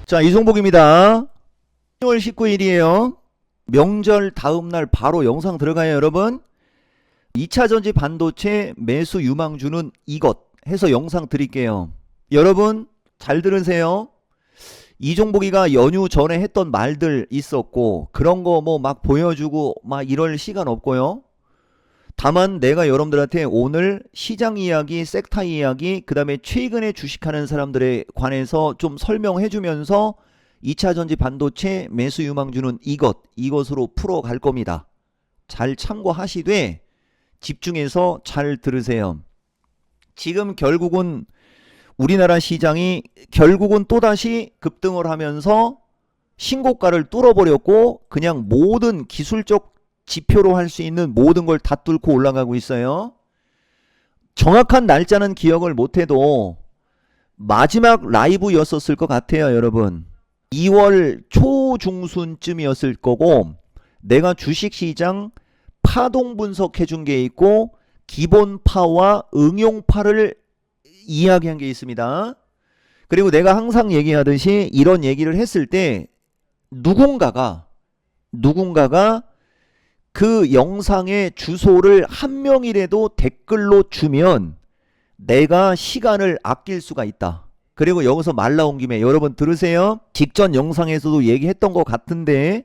자, 이종복입니다. 10월 19일이에요. 명절 다음날 바로 영상 들어가요, 여러분. 2차전지 반도체 매수 유망주는 이것 해서 영상 드릴게요. 여러분 잘 들으세요. 이종복이가 연휴 전에 했던 말들 있었고 그런 거 뭐 막 보여주고 막 이럴 시간 없고요. 다만 내가 여러분들한테 오늘 시장 이야기, 섹터 이야기, 그 다음에 최근에 주식하는 사람들에 관해서 좀 설명해 주면서 2차전지 반도체 매수 유망주는 이것으로 풀어갈 겁니다. 잘 참고하시되 집중해서 잘 들으세요. 지금 결국은 우리나라 시장이 결국은 또다시 급등을 하면서 신고가를 뚫어버렸고 그냥 모든 기술적 지표로 할 수 있는 모든 걸 다 뚫고 올라가고 있어요. 정확한 날짜는 기억을 못해도 마지막 라이브였었을 것 같아요, 여러분. 2월 초중순쯤이었을 거고 내가 주식시장 파동 분석해 준 게 있고 기본파와 응용파를 이야기한 게 있습니다. 그리고 내가 항상 얘기하듯이 이런 얘기를 했을 때 누군가가 그 영상의 주소를 한 명이라도 댓글로 주면 내가 시간을 아낄 수가 있다. 그리고 여기서 말 나온 김에 여러분 들으세요. 직전 영상에서도 얘기했던 것 같은데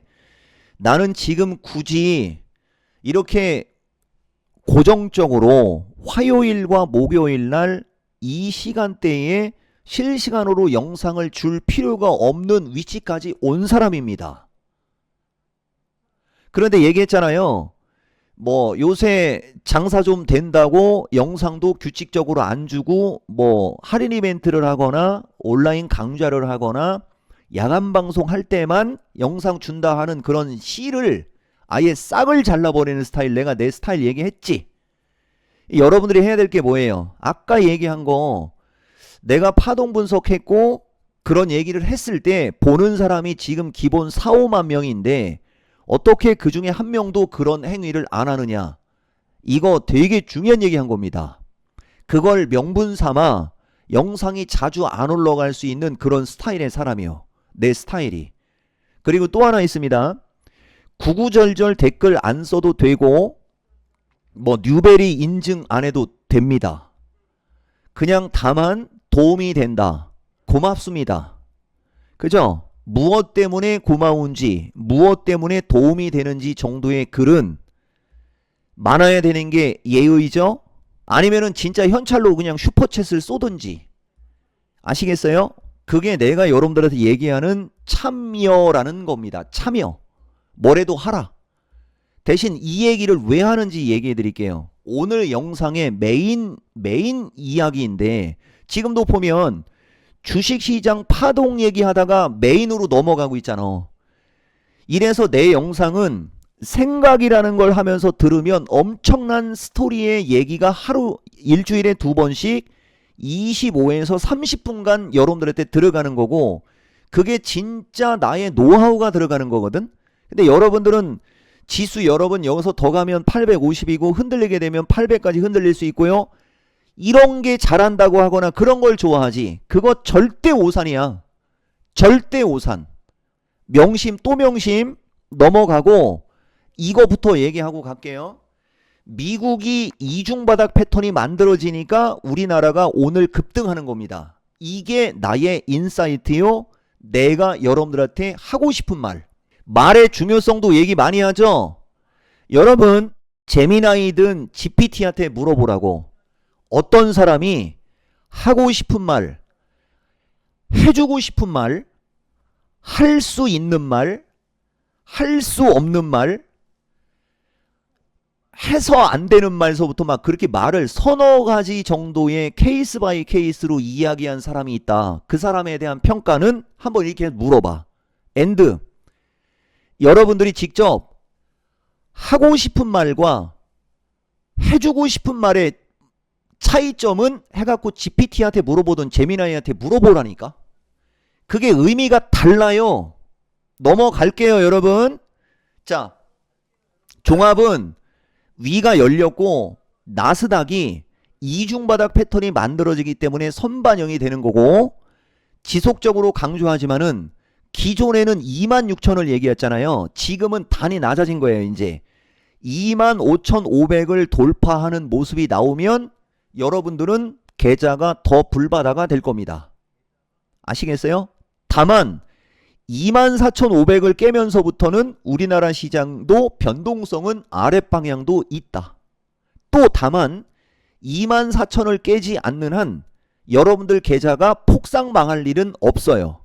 나는 지금 굳이 이렇게 고정적으로 화요일과 목요일 날 이 시간대에 실시간으로 영상을 줄 필요가 없는 위치까지 온 사람입니다. 그런데 얘기했잖아요. 뭐 요새 장사 좀 된다고 영상도 규칙적으로 안 주고 뭐 할인 이벤트를 하거나 온라인 강좌를 하거나 야간 방송 할 때만 영상 준다 하는 그런 씨를 아예 싹을 잘라버리는 스타일, 내가 내 스타일 얘기했지. 여러분들이 해야 될 게 뭐예요? 아까 얘기한 거 내가 파동 분석했고 그런 얘기를 했을 때 보는 사람이 지금 기본 4, 5만 명인데 어떻게 그 중에 한 명도 그런 행위를 안 하느냐. 이거 되게 중요한 얘기한 겁니다. 그걸 명분 삼아 영상이 자주 안 올라갈 수 있는 그런 스타일의 사람이요. 내 스타일이. 그리고 또 하나 있습니다. 구구절절 댓글 안 써도 되고 뭐 뉴베리 인증 안 해도 됩니다. 그냥 다만 도움이 된다. 고맙습니다. 그죠? 무엇 때문에 고마운지, 무엇 때문에 도움이 되는지 정도의 글은 많아야 되는 게 예의죠? 아니면은 진짜 현찰로 그냥 슈퍼챗을 쏘든지. 아시겠어요? 그게 내가 여러분들한테 얘기하는 참여라는 겁니다. 참여. 뭐래도 하라. 대신 이 얘기를 왜 하는지 얘기해 드릴게요. 오늘 영상의 메인 이야기인데 지금도 보면 주식시장 파동 얘기하다가 메인으로 넘어가고 있잖아. 이래서 내 영상은 생각이라는 걸 하면서 들으면 엄청난 스토리의 얘기가 하루 일주일에 2번씩 25에서 30분간 여러분들한테 들어가는 거고 그게 진짜 나의 노하우가 들어가는 거거든. 근데 여러분들은 지수 여러분 여기서 더 가면 850이고 흔들리게 되면 800까지 흔들릴 수 있고요. 이런 게 잘한다고 하거나 그런 걸 좋아하지. 그거 절대 오산이야. 절대 오산. 명심 또 명심 넘어가고 이거부터 얘기하고 갈게요. 미국이 이중바닥 패턴이 만들어지니까 우리나라가 오늘 급등하는 겁니다. 이게 나의 인사이트요. 내가 여러분들한테 하고 싶은 말의 중요성도 얘기 많이 하죠. 여러분 제미나이든 GPT한테 물어보라고. 어떤 사람이 하고 싶은 말, 해주고 싶은 말, 할 수 있는 말, 할 수 없는 말, 해서 안 되는 말서부터 막 그렇게 말을 서너 가지 정도의 케이스 바이 케이스로 이야기한 사람이 있다. 그 사람에 대한 평가는 한번 이렇게 물어봐. 엔드. 여러분들이 직접 하고 싶은 말과 해주고 싶은 말의 차이점은 해갖고 GPT한테 물어보든 제미나이한테 물어보라니까. 그게 의미가 달라요. 넘어갈게요, 여러분. 자, 종합은 위가 열렸고 나스닥이 이중바닥 패턴이 만들어지기 때문에 선반영이 되는 거고 지속적으로 강조하지만은 기존에는 26,000을 얘기했잖아요. 지금은 단이 낮아진 거예요. 이제 25,500을 돌파하는 모습이 나오면 여러분들은 계좌가 더 불바다가 될 겁니다. 아시겠어요? 다만 24,500을 깨면서부터는 우리나라 시장도 변동성은 아랫방향도 있다. 또 다만 24,000을 깨지 않는 한 여러분들 계좌가 폭삭 망할 일은 없어요.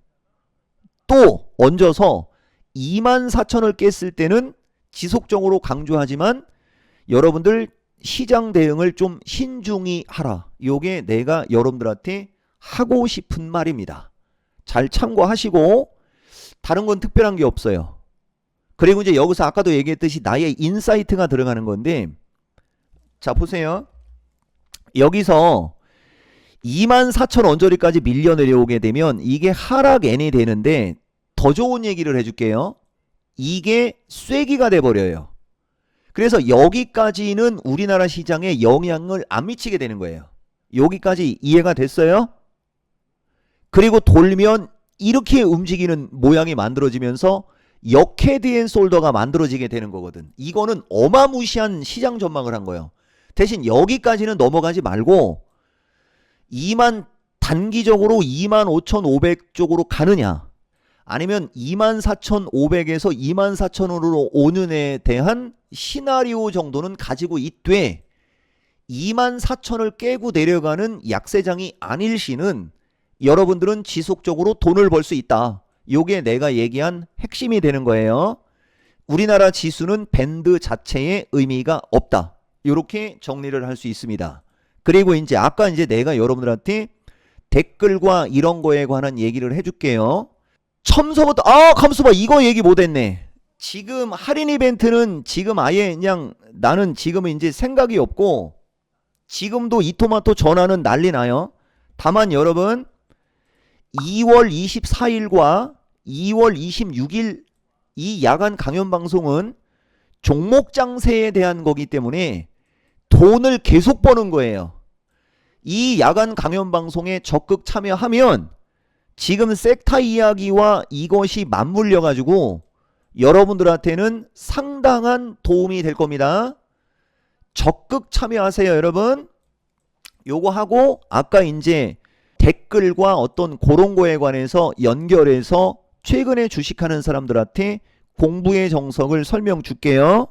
또 얹어서 24,000을 깼을 때는 지속적으로 강조하지만 여러분들 시장 대응을 좀 신중히 하라. 요게 내가 여러분들한테 하고 싶은 말입니다. 잘 참고하시고 다른 건 특별한 게 없어요. 그리고 이제 여기서 아까도 얘기했듯이 나의 인사이트가 들어가는 건데, 자 보세요. 여기서 24,000 언저리까지 밀려 내려오게 되면 이게 하락 N이 되는데 더 좋은 얘기를 해줄게요. 이게 쐐기가 돼버려요. 그래서 여기까지는 우리나라 시장에 영향을 안 미치게 되는 거예요. 여기까지 이해가 됐어요? 그리고 돌면 이렇게 움직이는 모양이 만들어지면서 역헤드앤숄더가 만들어지게 되는 거거든. 이거는 어마무시한 시장 전망을 한 거예요. 대신 여기까지는 넘어가지 말고 단기적으로 25,500 쪽으로 가느냐, 아니면 24,500에서 24,000으로 오는 에 대한 시나리오 정도는 가지고 있되 24,000을 깨고 내려가는 약세장이 아닐 시는 여러분들은 지속적으로 돈을 벌 수 있다. 요게 내가 얘기한 핵심이 되는 거예요. 우리나라 지수는 밴드 자체에 의미가 없다. 이렇게 정리를 할 수 있습니다. 그리고 이제 아까 이제 내가 여러분들한테 댓글과 이런 거에 관한 얘기를 해줄게요. 첨서부터 가만있어 봐. 이거 얘기 못했네. 지금 할인 이벤트는 지금 아예 그냥 나는 지금은 이제 생각이 없고, 지금도 이토마토 전화는 난리 나요. 다만 여러분 2월 24일과 2월 26일 이 야간 강연 방송은 종목 장세에 대한 거기 때문에 돈을 계속 버는 거예요. 이 야간 강연 방송에 적극 참여하면 지금 섹터 이야기와 이것이 맞물려 가지고 여러분들한테는 상당한 도움이 될 겁니다. 적극 참여하세요, 여러분. 요거 하고 아까 이제 댓글과 어떤 그런 거에 관해서 연결해서 최근에 주식하는 사람들한테 공부의 정석을 설명 줄게요.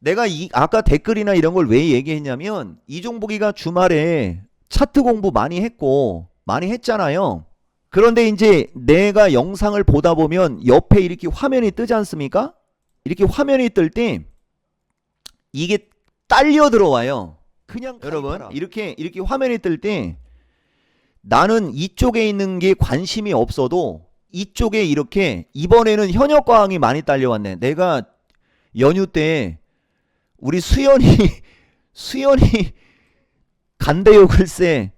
내가 아까 댓글이나 이런 걸 왜 얘기했냐면, 이종복이가 주말에 차트 공부 많이 했고 많이 했잖아요. 그런데 이제 내가 영상을 보다 보면 옆에 이렇게 화면이 뜨지 않습니까? 이렇게 화면이 뜰 때 이게 딸려 들어와요. 그냥 여러분 이렇게 화면이 뜰 때 나는 이쪽에 있는 게 관심이 없어도 이쪽에 이렇게 이번에는 현역과학이 많이 딸려왔네. 내가 연휴 때 우리 수연이 간대요 글쎄.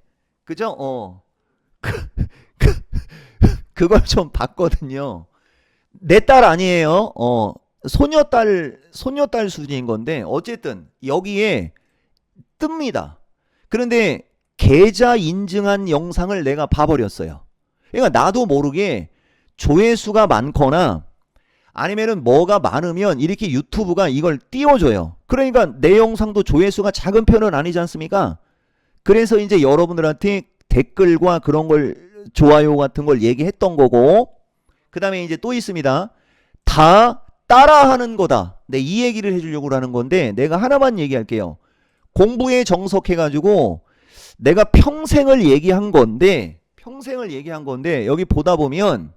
그죠? 그걸 좀 봤거든요. 내 딸 아니에요. 소녀딸 수준인 건데 어쨌든 여기에 뜹니다. 그런데 계좌 인증한 영상을 내가 봐버렸어요. 그러니까 나도 모르게 조회수가 많거나 아니면은 뭐가 많으면 이렇게 유튜브가 이걸 띄워줘요. 그러니까 내 영상도 조회수가 작은 편은 아니지 않습니까? 그래서 이제 여러분들한테 댓글과 그런 걸 좋아요 같은 걸 얘기했던 거고, 그 다음에 이제 또 있습니다. 다 따라하는 거다. 네, 이 얘기를 해주려고 하는 건데 내가 하나만 얘기할게요. 공부에 정석해가지고 내가 평생을 얘기한 건데 여기 보다 보면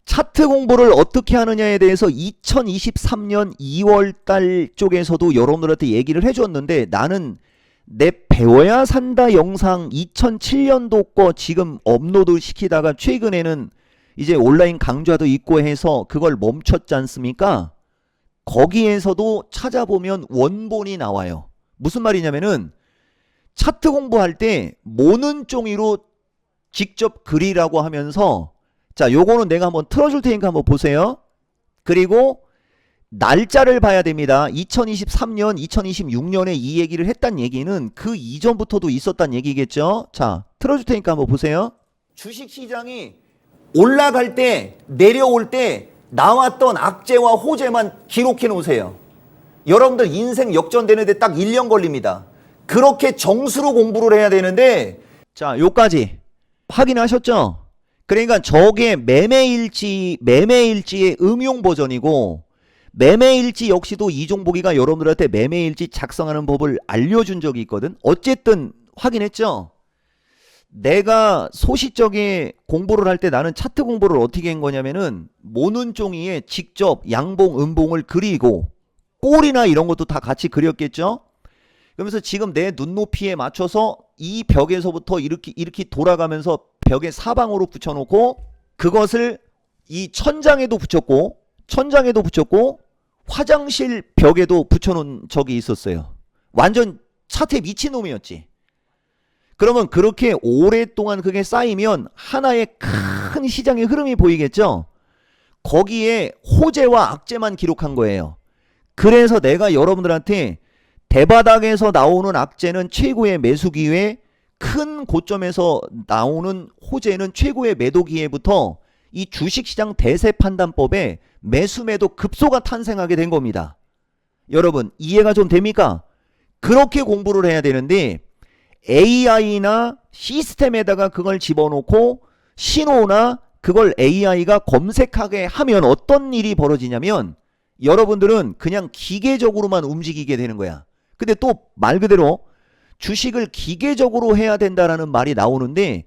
차트 공부를 어떻게 하느냐에 대해서 2023년 2월달 쪽에서도 여러분들한테 얘기를 해줬는데, 나는 내 배워야 산다 영상 2007년도 거 지금 업로드 시키다가 최근에는 이제 온라인 강좌도 있고 해서 그걸 멈췄지 않습니까? 거기에서도 찾아보면 원본이 나와요. 무슨 말이냐면은 차트 공부할 때 모는 종이로 직접 그리라고 하면서, 자 요거는 내가 한번 틀어줄 테니까 한번 보세요. 그리고 날짜를 봐야 됩니다. 2023년, 2026년에 이 얘기를 했단 얘기는 그 이전부터도 있었단 얘기겠죠. 자, 틀어줄 테니까 한번 보세요. 주식시장이 올라갈 때, 내려올 때 나왔던 악재와 호재만 기록해 놓으세요. 여러분들 인생 역전되는데 딱 1년 걸립니다. 그렇게 정수로 공부를 해야 되는데, 자, 요까지 확인하셨죠? 그러니까 저게 매매일지의 응용 버전이고, 매매일지 역시도 이종복이가 여러분들한테 매매일지 작성하는 법을 알려준 적이 있거든. 어쨌든 확인했죠? 내가 소시적에 공부를 할 때 나는 차트 공부를 어떻게 한 거냐면은 모는 종이에 직접 양봉, 음봉을 그리고 꼴이나 이런 것도 다 같이 그렸겠죠? 그러면서 지금 내 눈높이에 맞춰서 이 벽에서부터 이렇게 돌아가면서 벽에 사방으로 붙여놓고 그것을 이 천장에도 붙였고 화장실 벽에도 붙여놓은 적이 있었어요. 완전 차트에 미친놈이었지. 그러면 그렇게 오랫동안 그게 쌓이면 하나의 큰 시장의 흐름이 보이겠죠? 거기에 호재와 악재만 기록한 거예요. 그래서 내가 여러분들한테 대바닥에서 나오는 악재는 최고의 매수 기회, 큰 고점에서 나오는 호재는 최고의 매도 기회부터 이 주식시장 대세 판단법에 매수 매도 급소가 탄생하게 된 겁니다. 여러분 이해가 좀 됩니까? 그렇게 공부를 해야 되는데 AI나 시스템에다가 그걸 집어넣고 신호나 그걸 AI가 검색하게 하면 어떤 일이 벌어지냐면 여러분들은 그냥 기계적으로만 움직이게 되는 거야. 근데 또 말 그대로 주식을 기계적으로 해야 된다라는 말이 나오는데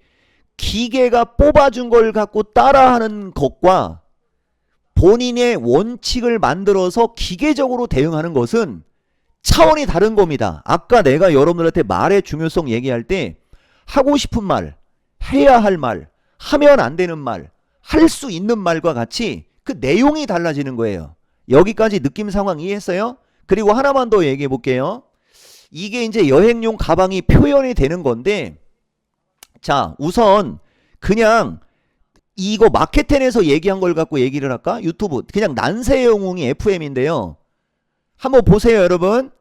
기계가 뽑아준 걸 갖고 따라하는 것과 본인의 원칙을 만들어서 기계적으로 대응하는 것은 차원이 다른 겁니다. 아까 내가 여러분들한테 말의 중요성 얘기할 때 하고 싶은 말, 해야 할 말, 하면 안 되는 말, 할 수 있는 말과 같이 그 내용이 달라지는 거예요. 여기까지 느낌 상황 이해했어요? 그리고 하나만 더 얘기해 볼게요. 이게 이제 여행용 가방이 표현이 되는 건데 자 우선 그냥 이거 마케텐에서 얘기한 걸 갖고 얘기를 할까? 유튜브 그냥 난세 영웅이 FM인데요. 한번 보세요 여러분.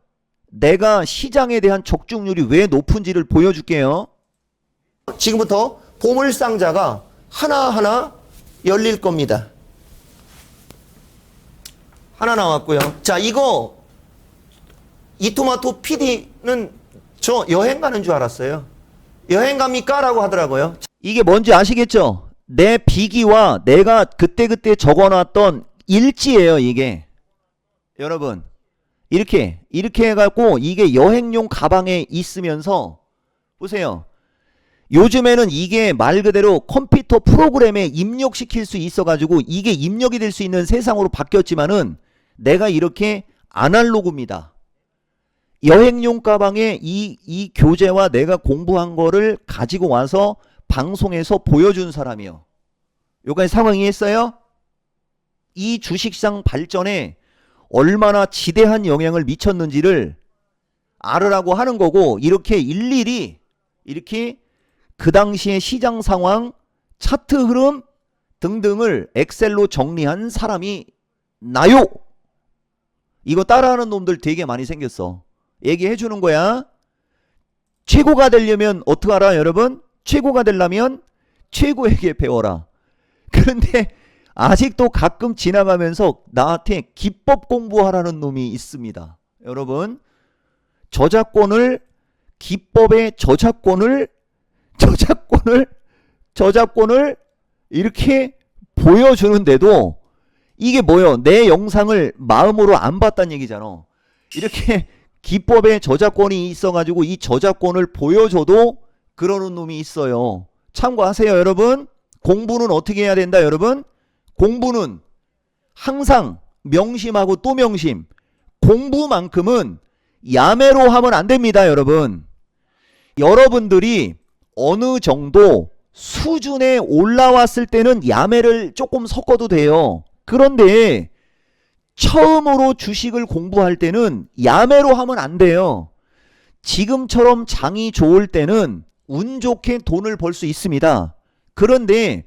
내가 시장에 대한 적중률이 왜 높은지를 보여줄게요. 지금부터 보물상자가 하나하나 열릴 겁니다. 하나 나왔고요. 자, 이거 이토마토 PD는 저 여행 가는 줄 알았어요. 여행 갑니까? 라고 하더라고요. 이게 뭔지 아시겠죠? 내 비기와 내가 그때 적어놨던 일지예요 이게. 여러분 이렇게 해갖고 이게 여행용 가방에 있으면서 보세요. 요즘에는 이게 말 그대로 컴퓨터 프로그램에 입력시킬 수 있어가지고 이게 입력이 될 수 있는 세상으로 바뀌었지만은 내가 이렇게 아날로그입니다. 여행용 가방에 이 교재와 내가 공부한 거를 가지고 와서 방송에서 보여준 사람이요. 여기까지 상황 이해했어요? 이 주식시장 발전에 얼마나 지대한 영향을 미쳤는지를 알으라고 하는 거고 이렇게 일일이 이렇게 그 당시의 시장 상황, 차트 흐름 등등을 엑셀로 정리한 사람이 나요. 이거 따라하는 놈들 되게 많이 생겼어. 얘기해 주는 거야. 최고가 되려면 어떡하라 여러분? 최고가 되려면 최고에게 배워라. 그런데 아직도 가끔 지나가면서 나한테 기법 공부하라는 놈이 있습니다. 여러분 저작권을 기법의 저작권을 이렇게 보여주는데도 이게 뭐요? 내 영상을 마음으로 안 봤단 얘기잖아. 이렇게 기법의 저작권이 있어가지고 이 저작권을 보여줘도 그러는 놈이 있어요. 참고하세요 여러분. 공부는 어떻게 해야 된다 여러분? 공부는 항상 명심하고 또 명심. 공부만큼은 야매로 하면 안 됩니다 여러분. 여러분들이 어느 정도 수준에 올라왔을 때는 야매를 조금 섞어도 돼요. 그런데 처음으로 주식을 공부할 때는 야매로 하면 안 돼요. 지금처럼 장이 좋을 때는 운 좋게 돈을 벌 수 있습니다. 그런데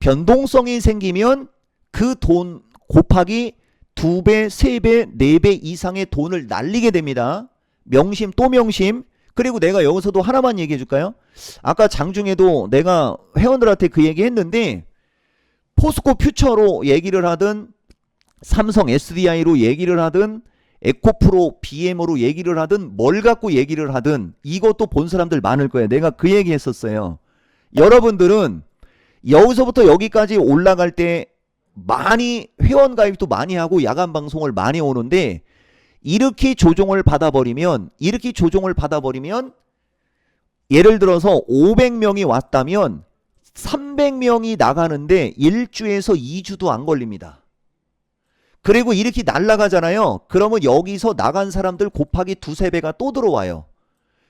변동성이 생기면 그 돈 곱하기 2배, 3배, 4배 이상의 돈을 날리게 됩니다. 명심 또 명심. 그리고 내가 여기서도 하나만 얘기해 줄까요? 아까 장중에도 내가 회원들한테 그 얘기 했는데, 포스코 퓨처로 얘기를 하든 삼성 SDI로 얘기를 하든 에코프로 BM으로 얘기를 하든 뭘 갖고 얘기를 하든 이것도 본 사람들 많을 거예요. 내가 그 얘기 했었어요. 여러분들은 여기서부터 여기까지 올라갈 때 많이 회원 가입도 많이 하고 야간 방송을 많이 오는데, 이렇게 조종을 받아버리면 예를 들어서 500명이 왔다면 300명이 나가는데 1주에서 2주도 안 걸립니다. 그리고 이렇게 날아가잖아요. 그러면 여기서 나간 사람들 곱하기 2~3배가 또 들어와요.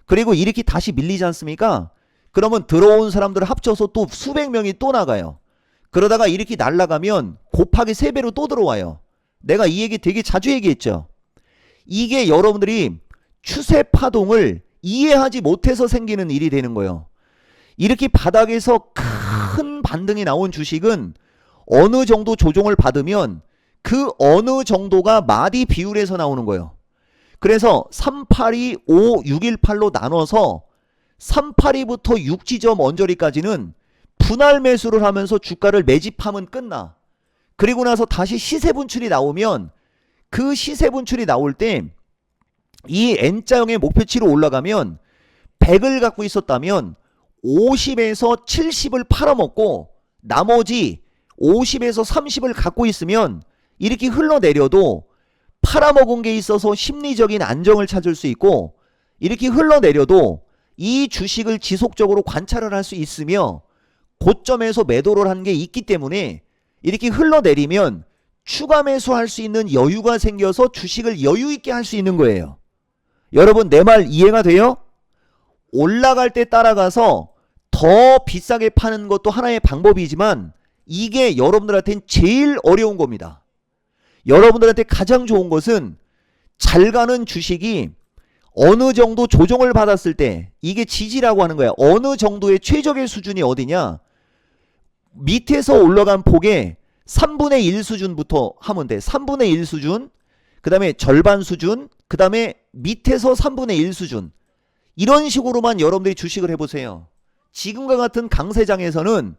그리고 이렇게 다시 밀리지 않습니까? 그러면 들어온 사람들 합쳐서 또 수백 명이 또 나가요. 그러다가 이렇게 날아가면 곱하기 3배로 또 들어와요. 내가 이 얘기 되게 자주 얘기했죠. 이게 여러분들이 추세 파동을 이해하지 못해서 생기는 일이 되는 거예요. 이렇게 바닥에서 큰 반등이 나온 주식은 어느 정도 조정을 받으면 그 어느 정도가 마디 비율에서 나오는 거예요. 그래서 382, 5, 618로 나눠서 382부터 6지점 언저리까지는 분할 매수를 하면서 주가를 매집하면 끝나. 그리고 나서 다시 시세 분출이 나오면 그 시세 분출이 나올 때 이 N자형의 목표치로 올라가면 100을 갖고 있었다면 50에서 70을 팔아먹고 나머지 50에서 30을 갖고 있으면 이렇게 흘러내려도 팔아먹은 게 있어서 심리적인 안정을 찾을 수 있고, 이렇게 흘러내려도 이 주식을 지속적으로 관찰을 할 수 있으며 고점에서 매도를 한 게 있기 때문에 이렇게 흘러내리면 추가 매수할 수 있는 여유가 생겨서 주식을 여유 있게 할 수 있는 거예요. 여러분 내 말 이해가 돼요? 올라갈 때 따라가서 더 비싸게 파는 것도 하나의 방법이지만 이게 여러분들한테는 제일 어려운 겁니다. 여러분들한테 가장 좋은 것은 잘 가는 주식이 어느 정도 조정을 받았을 때, 이게 지지라고 하는 거야. 어느 정도의 최적의 수준이 어디냐? 밑에서 올라간 폭의 3분의 1 수준부터 하면 돼. 3분의 1 수준, 그 다음에 절반 수준, 그 다음에 밑에서 3분의 1 수준. 이런 식으로만 여러분들이 주식을 해보세요. 지금과 같은 강세장에서는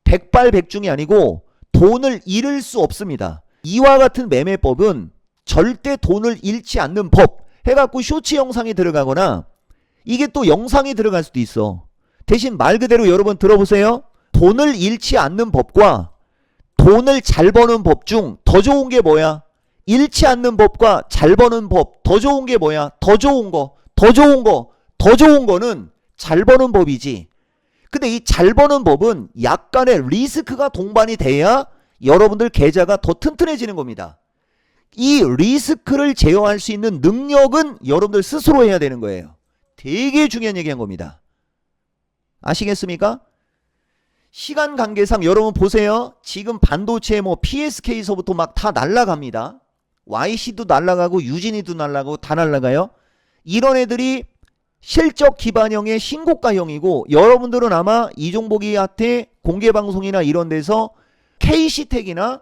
백발백중이 아니고 돈을 잃을 수 없습니다. 이와 같은 매매법은 절대 돈을 잃지 않는 법 해갖고 쇼츠 영상이 들어가거나 이게 또 영상이 들어갈 수도 있어. 대신 말 그대로 여러분 들어보세요. 돈을 잃지 않는 법과 돈을 잘 버는 법 중 더 좋은 게 뭐야? 잃지 않는 법과 잘 버는 법 더 좋은 게 뭐야? 더 좋은 거는 잘 버는 법이지. 근데 이 잘 버는 법은 약간의 리스크가 동반이 돼야 여러분들 계좌가 더 튼튼해지는 겁니다. 이 리스크를 제어할 수 있는 능력은 여러분들 스스로 해야 되는 거예요. 되게 중요한 얘기한 겁니다. 아시겠습니까? 시간 관계상 여러분 보세요. 지금 반도체 뭐 PSK서부터 막 다 날라갑니다. YC도 날라가고 유진이도 날라가고 다 날라가요. 이런 애들이 실적 기반형의 신고가형이고, 여러분들은 아마 이종복이한테 공개방송이나 이런 데서 KC텍이나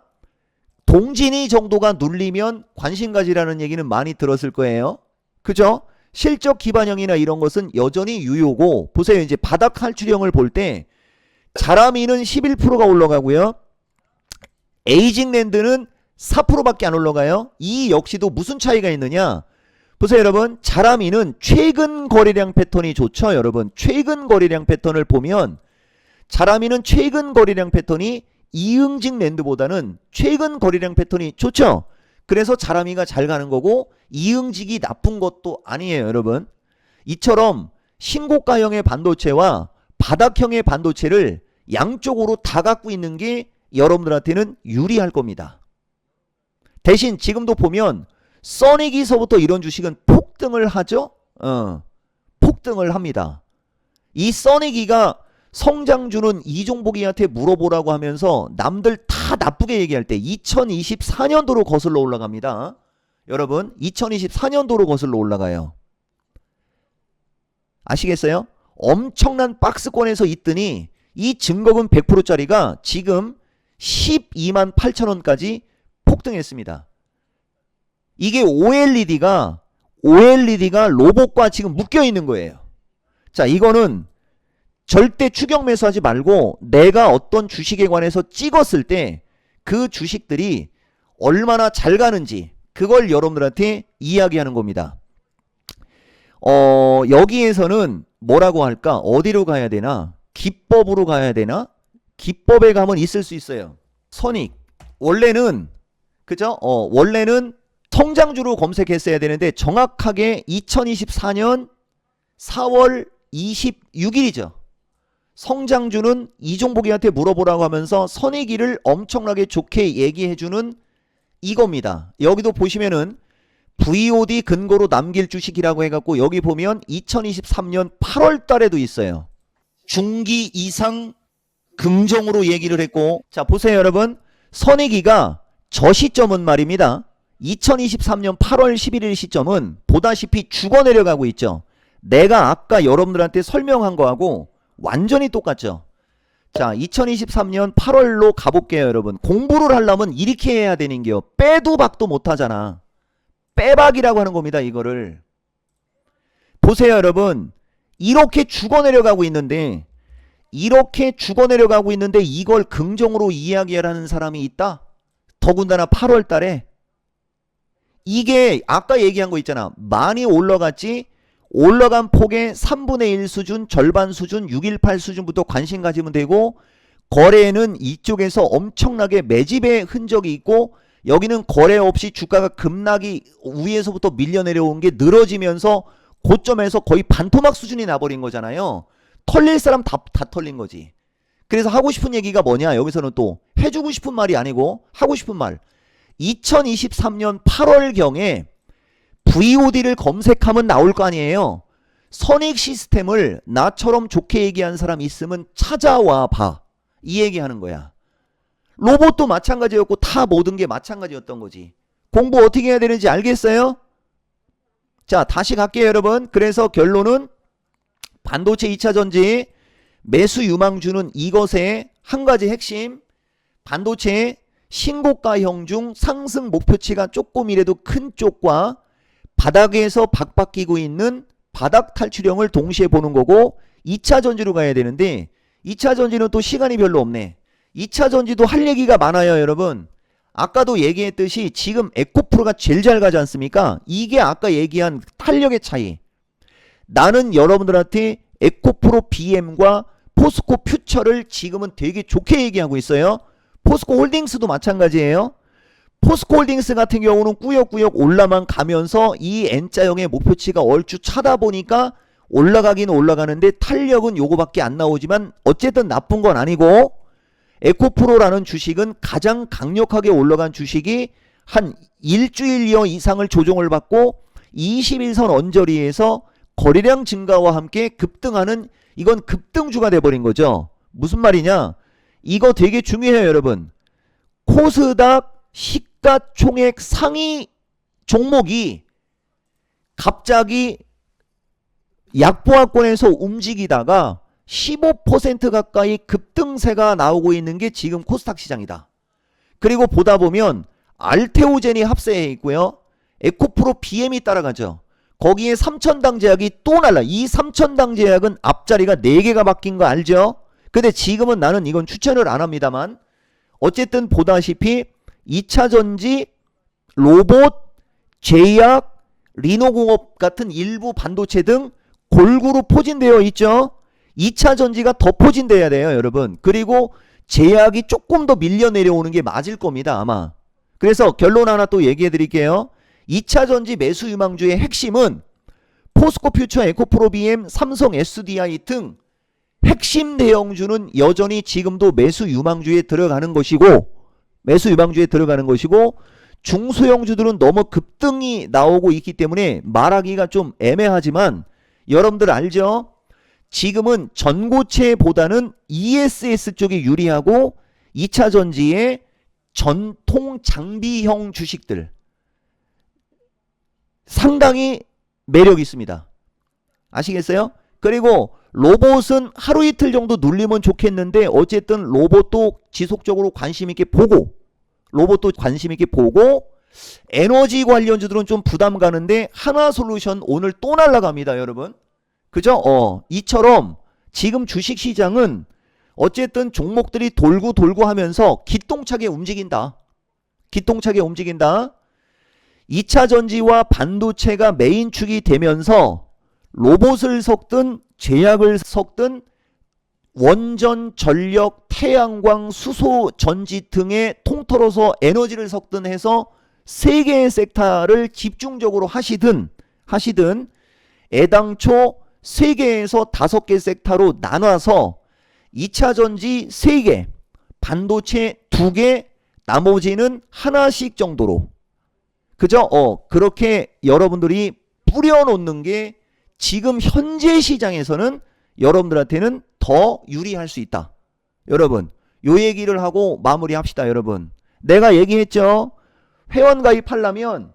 동진이 정도가 눌리면 관심 가지라는 얘기는 많이 들었을 거예요. 그죠? 실적 기반형이나 이런 것은 여전히 유효고, 보세요. 이제 바닥 탈출형을 볼 때 자라미는 11%가 올라가고요. 에이징랜드는 4%밖에 안 올라가요. 이 역시도 무슨 차이가 있느냐? 보세요 여러분. 자라미는 최근 거래량 패턴이 좋죠. 여러분 최근 거래량 패턴을 보면 자라미는 최근 거래량 패턴이 이응직 랜드보다는 최근 거래량 패턴이 좋죠. 그래서 자라미가 잘 가는 거고 이응직이 나쁜 것도 아니에요. 여러분 이처럼 신고가형의 반도체와 바닥형의 반도체를 양쪽으로 다 갖고 있는 게 여러분들한테는 유리할 겁니다. 대신 지금도 보면 써니기서부터 이런 주식은 폭등을 하죠. 폭등을 합니다. 이 써니기가 성장주는 이종복이한테 물어보라고 하면서 남들 다 나쁘게 얘기할 때 2024년도로 거슬러 올라갑니다. 여러분 2024년도로 거슬러 올라가요. 아시겠어요? 엄청난 박스권에서 있더니 이 증거금 100%짜리가 지금 12만 8천 원까지 폭등했습니다. 이게 OLED가 로봇과 지금 묶여 있는 거예요. 자, 이거는 절대 추격 매수하지 말고 내가 어떤 주식에 관해서 찍었을 때 그 주식들이 얼마나 잘 가는지 그걸 여러분들한테 이야기하는 겁니다. 여기에서는 뭐라고 할까? 어디로 가야 되나? 기법으로 가야 되나? 기법에 가면 있을 수 있어요. 선익. 원래는, 그죠? 원래는 성장주로 검색했어야 되는데 정확하게 2024년 4월 26일이죠. 성장주는 이종복이한테 물어보라고 하면서 선익이를 엄청나게 좋게 얘기해주는 이겁니다. 여기도 보시면은 VOD 근거로 남길 주식이라고 해갖고 여기 보면 2023년 8월 달에도 있어요. 중기 이상 긍정으로 얘기를 했고, 자 보세요 여러분. 선익이가 저 시점은 말입니다. 2023년 8월 11일 시점은 보다시피 죽어 내려가고 있죠. 내가 아까 여러분들한테 설명한 거하고 완전히 똑같죠. 자 2023년 8월로 가볼게요 여러분. 공부를 하려면 이렇게 해야 되는 게요. 빼도 박도 못하잖아. 빼박이라고 하는 겁니다. 이거를 보세요 여러분. 이렇게 죽어 내려가고 있는데 이걸 긍정으로 이야기하라는 사람이 있다? 더군다나 8월 달에 이게 아까 얘기한 거 있잖아. 많이 올라갔지. 올라간 폭의 3분의 1 수준, 절반 수준, 618 수준부터 관심 가지면 되고, 거래는 이쪽에서 엄청나게 매집의 흔적이 있고, 여기는 거래 없이 주가가 급락이 위에서부터 밀려 내려온 게 늘어지면서 고점에서 거의 반토막 수준이 나버린 거잖아요. 털릴 사람 다 털린 거지. 그래서 하고 싶은 얘기가 뭐냐? 여기서는 또 해주고 싶은 말이 아니고 하고 싶은 말. 2023년 8월경에 VOD를 검색하면 나올 거 아니에요. 선익 시스템을 나처럼 좋게 얘기한 사람 있으면 찾아와 봐. 이 얘기하는 거야. 로봇도 마찬가지였고 다 모든 게 마찬가지였던 거지. 공부 어떻게 해야 되는지 알겠어요? 자 다시 갈게요 여러분. 그래서 결론은 반도체 2차전지 매수 유망주는 이것의 한 가지 핵심. 반도체 신고가형 중 상승 목표치가 조금이라도 큰 쪽과 바닥에서 박박히고 있는 바닥 탈출형을 동시에 보는 거고, 2차 전지로 가야 되는데 2차 전지는 또 시간이 별로 없네. 2차 전지도 할 얘기가 많아요 여러분. 아까도 얘기했듯이 지금 에코프로가 제일 잘 가지 않습니까? 이게 아까 얘기한 탄력의 차이. 나는 여러분들한테 에코프로 BM과 포스코 퓨처를 지금은 되게 좋게 얘기하고 있어요. 포스코 홀딩스도 마찬가지예요. 포스코 홀딩스 같은 경우는 꾸역꾸역 올라만 가면서 이 N자형의 목표치가 얼추 차다 보니까 올라가긴 올라가는데 탄력은 요거밖에 안 나오지만 어쨌든 나쁜 건 아니고, 에코프로라는 주식은 가장 강력하게 올라간 주식이 한 일주일여 이상을 조정을 받고 21선 언저리에서 거래량 증가와 함께 급등하는, 이건 급등주가 돼버린 거죠. 무슨 말이냐? 이거 되게 중요해요 여러분. 코스닥 시가총액 상위 종목이 갑자기 약보합권에서 움직이다가 15% 가까이 급등세가 나오고 있는 게 지금 코스닥 시장이다. 그리고 보다 보면 알테오젠이 합세해 있고요. 에코프로 BM이 따라가죠. 거기에 3천당 제약이 또 날라. 이 3천당 제약은 앞자리가 4개가 바뀐 거 알죠? 근데 지금은 나는 이건 추천을 안 합니다만, 어쨌든 보다시피 2차전지, 로봇, 제약, 리노공업 같은 일부 반도체 등 골고루 포진되어 있죠. 2차전지가 더 포진돼야 돼요 여러분. 그리고 제약이 조금 더 밀려 내려오는 게 맞을 겁니다 아마. 그래서 결론 하나 또 얘기해 드릴게요. 2차전지 매수 유망주의 핵심은 포스코 퓨처, 에코프로 BM, 삼성 SDI 등 핵심 대형주는 여전히 지금도 매수 유망주에 들어가는 것이고, 중소형주들은 너무 급등이 나오고 있기 때문에 말하기가 좀 애매하지만 여러분들 알죠? 지금은 전고체보다는 ESS 쪽이 유리하고 2차전지의 전통 장비형 주식들 상당히 매력이 있습니다. 아시겠어요? 그리고 로봇은 하루 이틀 정도 눌리면 좋겠는데 어쨌든 로봇도 지속적으로 관심 있게 보고 에너지 관련주들은 좀 부담 가는데 하나솔루션 오늘 또 날라갑니다, 여러분. 그죠? 이처럼 지금 주식시장은 어쨌든 종목들이 돌고 하면서 기똥차게 움직인다. 기똥차게 움직인다. 2차 전지와 반도체가 메인축이 되면서 로봇을 섞든 제약을 섞든 원전, 전력, 태양광, 수소, 전지 등의 통틀어서 에너지를 섞든 해서 세 개의 섹터를 집중적으로 하시든 애당초 3개에서 5개 섹터로 나눠서 2차 전지 3개, 반도체 2개, 나머지는 하나씩 정도로. 그죠? 그렇게 여러분들이 뿌려놓는 게 지금 현재 시장에서는 여러분들한테는 더 유리할 수 있다. 여러분, 요 얘기를 하고 마무리합시다, 여러분. 내가 얘기했죠? 회원가입하려면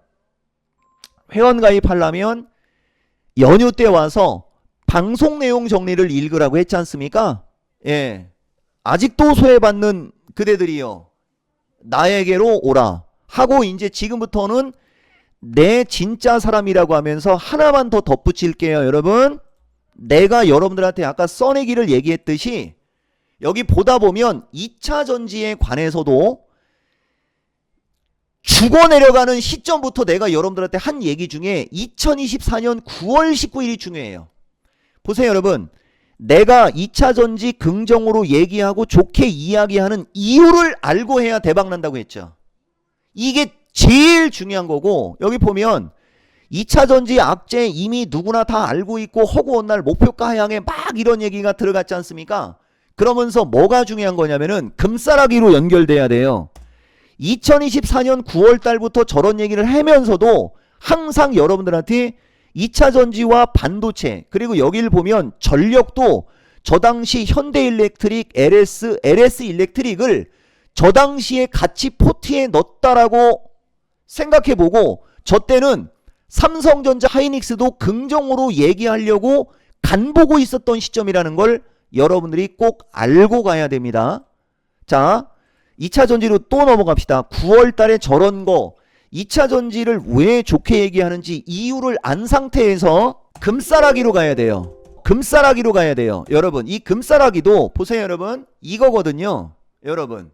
연휴 때 와서 방송 내용 정리를 읽으라고 했지 않습니까? 예. 아직도 소외받는 그대들이요. 나에게로 오라. 하고 이제 지금부터는 내 진짜 사람이라고 하면서 하나만 더 덧붙일게요, 여러분. 내가 여러분들한테 아까 써내기를 얘기했듯이 여기 보다 보면 2차 전지에 관해서도 죽어 내려가는 시점부터 내가 여러분들한테 한 얘기 중에 2024년 9월 19일이 중요해요. 보세요, 여러분. 내가 2차 전지 긍정으로 얘기하고 좋게 이야기하는 이유를 알고 해야 대박 난다고 했죠. 이게 제일 중요한 거고, 여기 보면 2차 전지 악재 이미 누구나 다 알고 있고 허구한 날 목표가 향해 막 이런 얘기가 들어갔지 않습니까? 그러면서 뭐가 중요한 거냐면은 금싸라기로 연결돼야 돼요. 2024년 9월 달부터 저런 얘기를 하면서도 항상 여러분들한테 2차 전지와 반도체, 그리고 여기를 보면 전력도 저 당시 현대일렉트릭, LS 일렉트릭을 저 당시에 같이 포트에 넣었다라고 생각해보고, 저 때는 삼성전자, 하이닉스도 긍정으로 얘기하려고 간보고 있었던 시점이라는 걸 여러분들이 꼭 알고 가야 됩니다. 자, 2차 전지로 또 넘어갑시다. 9월 달에 저런 거 2차 전지를 왜 좋게 얘기하는지 이유를 안 상태에서 금싸라기로 가야 돼요. 금싸라기로 가야 돼요. 여러분, 이 금싸라기도 보세요, 여러분. 이거거든요. 여러분,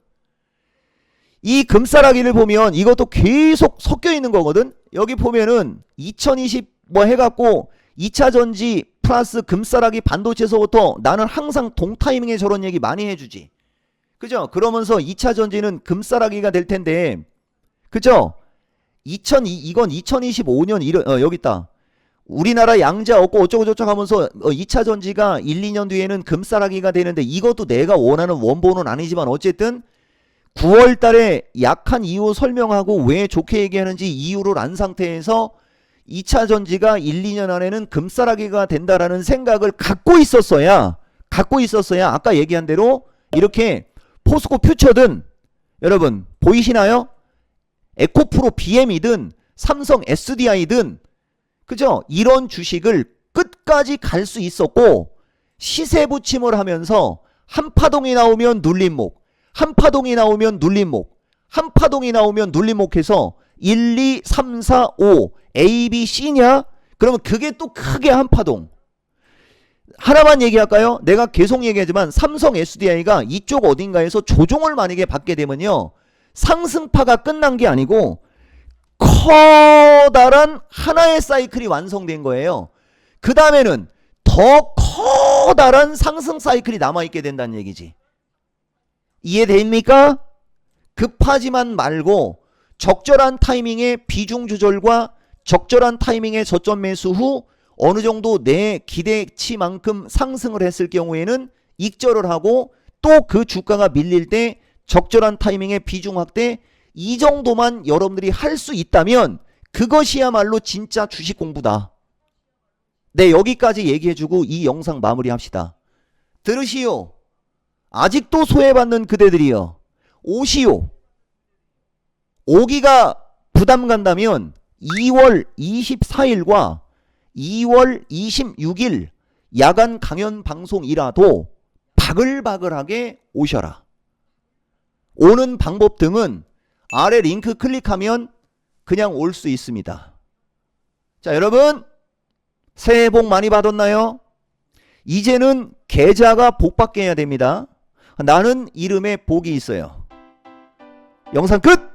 이 금싸라기를 보면 이것도 계속 섞여 있는 거거든. 여기 보면은 2020 뭐 해갖고 2차 전지 플러스 금싸라기 반도체에서부터 나는 항상 동타이밍에 저런 얘기 많이 해주지. 그죠? 그러면서 2차 전지는 금싸라기가 될 텐데, 그죠? 이건 2025년 여기 있다. 우리나라 양자 없고 어쩌고저쩌고 하면서 2차 전지가 1, 2년 뒤에는 금싸라기가 되는데, 이것도 내가 원하는 원본은 아니지만 어쨌든 9월 달에 약한 이유 설명하고 왜 좋게 얘기하는지 이유를 안 상태에서 2차 전지가 1, 2년 안에는 금싸라기가 된다라는 생각을 갖고 있었어야 아까 얘기한 대로 이렇게 포스코 퓨처든, 여러분 보이시나요? 에코프로 BM이든 삼성 SDI든, 그죠? 이런 주식을 끝까지 갈 수 있었고, 시세 부침을 하면서 한 파동이 나오면 눌림목, 한 파동이 나오면 눌림목, 한 파동이 나오면 눌림목해서 1, 2, 3, 4, 5 A, B, C냐? 그러면 그게 또 크게 한 파동. 하나만 얘기할까요? 내가 계속 얘기하지만 삼성 SDI가 이쪽 어딘가에서 조종을 만약에 받게 되면요, 상승파가 끝난 게 아니고 커다란 하나의 사이클이 완성된 거예요. 그 다음에는 더 커다란 상승 사이클이 남아있게 된다는 얘기지. 이해됩니까? 급하지만 말고 적절한 타이밍에 비중 조절과 적절한 타이밍에 저점 매수 후 어느 정도 내 기대치만큼 상승을 했을 경우에는 익절을 하고, 또 그 주가가 밀릴 때 적절한 타이밍에 비중 확대, 이 정도만 여러분들이 할 수 있다면 그것이야말로 진짜 주식 공부다. 네, 여기까지 얘기해주고 이 영상 마무리합시다. 들으시오. 아직도 소외받는 그대들이여, 오시오. 오기가 부담 간다면 2월 24일과 2월 26일 야간 강연 방송이라도 바글바글하게 오셔라. 오는 방법 등은 아래 링크 클릭하면 그냥 올 수 있습니다. 자, 여러분 새해 복 많이 받았나요? 이제는 계좌가 복받게 해야 됩니다. 나는 이름에 복이 있어요. 영상 끝!